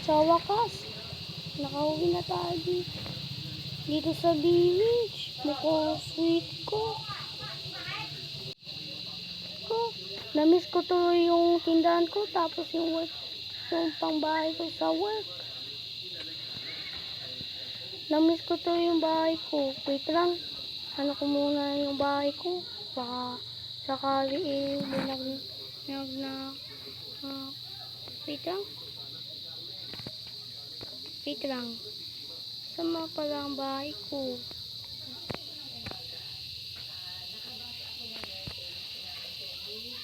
Sa wakas, nakauwi na tayo dito sa village. Mukhang sweet ko. Namiss ko to yung tindahan ko, tapos yung work, yung pangbahay ko sa work. Namiss ko to yung bahay ko. Wait lang, ano ko muna yung bahay ko. Baka sakali wait lang. Wait lang. Sama pala ang bahay ko.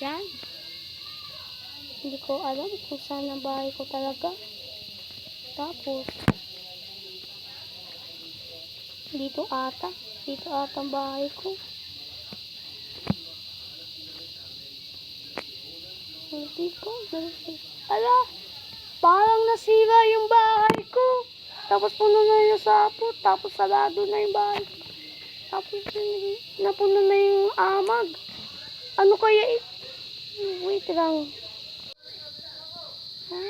Yan. Hindi ko alam kung saan ang bahay ko talaga. Tapos, dito ata ang bahay ko. Ala, parang nasira yung bahay ko. Tapos puno na yung sapot. Tapos sarado na yung bahay ko. Tapos napuno na yung amag. Ano kaya wait lang. Ha?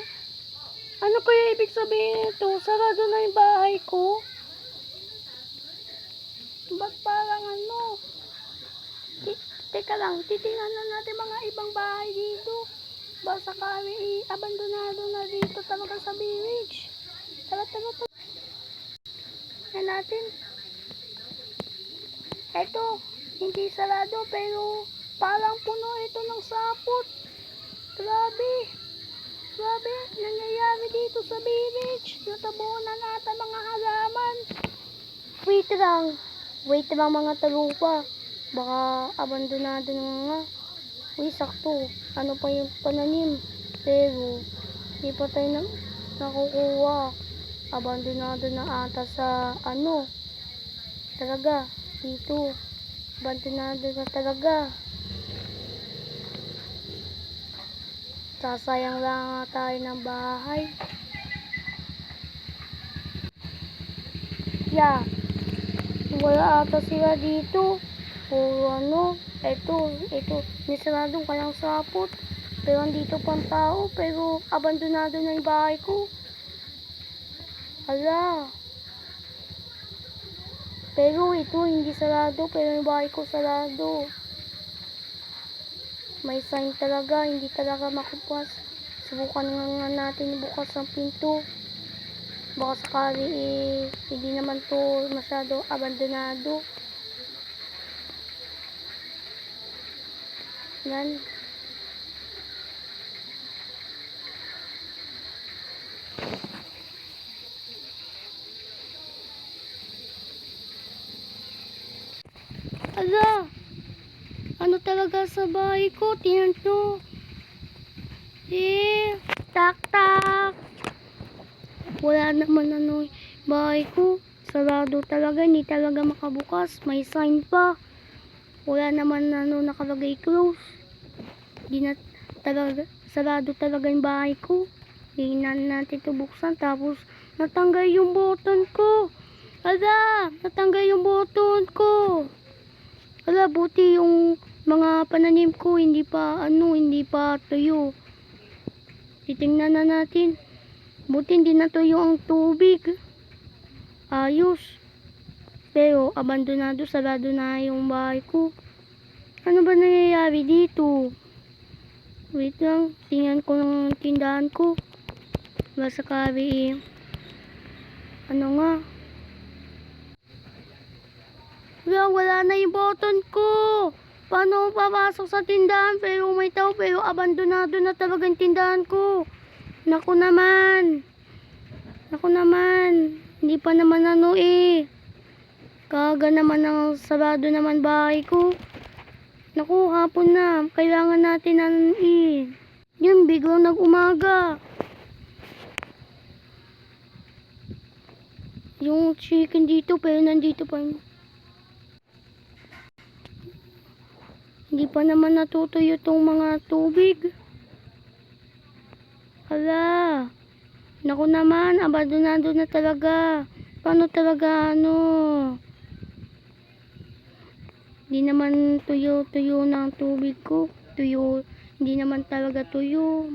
Ano kaya ibig sabihin ito? Sarado na yung bahay ko. Ba't parang ano? Teka lang, titingnan na natin mga ibang bahay dito. Basta kami abandonado na dito talaga sa village. Tara. Yan natin. Eto, hindi sarado pero parang puno ito ng sapot. Grabe, nangyayari dito sa village. Natabunan ata mga halaman. Wait lang mga talupa. Baka abandonado na nga. Uy, sakto. Ano pa yung pananim? Pero, di pa tayo nakukuha. Abandonado na ata sa talaga. Dito. Abandonado na talaga. Sasayang lang nga tayo ng bahay. Yeah. Wala ata sila dito. Puro ito, nisaradong kayang sapot. Pero andito pang tao, pero abandonado na yung bahay ko. Hala. Pero ito, hindi sarado, pero yung bahay ko sarado. May sign talaga, hindi talaga makupas. Subukan nga natin bukas ang pinto. Baka sakali hindi naman to masyado abandonado. Yan. Ala, ano talaga sa bahay ko? Tingnan nyo. Tak. Wala naman bahay ko. Sarado talaga, hindi talaga makabukas. May sign pa. Wala naman nakalagay close. Di na talaga, sarado talaga yung bahay ko. Hindi natin ito buksan. Tapos natanggal yung button ko. Ala, natanggal yung button ko. Ala, buti yung mga pananim ko hindi pa tuyo. Titingnan na natin. Buti hindi natuyo ang tubig. Ayos. Pero abandonado, sarado na yung bahay ko. Ano ba nangyayari dito? Wait lang, tingnan ko ng tindahan ko. Basta kari nga. Wala na yung button ko. Paano papasok sa tindahan? Pero may tao, pero abandonado na talaga yung tindahan ko. Naku naman. Hindi pa naman Kaga naman ang sarado naman bahay ko. Naku, hapon na. Kailangan natin Yun, biglang nag-umaga. Yung chicken dito, pero nandito pa. Hindi pa naman natutuyo itong mga tubig. Hala. Naku naman, abandonado na talaga. Paano talaga Hindi naman tuyo ng tubig ko. Hindi naman talaga tuyo.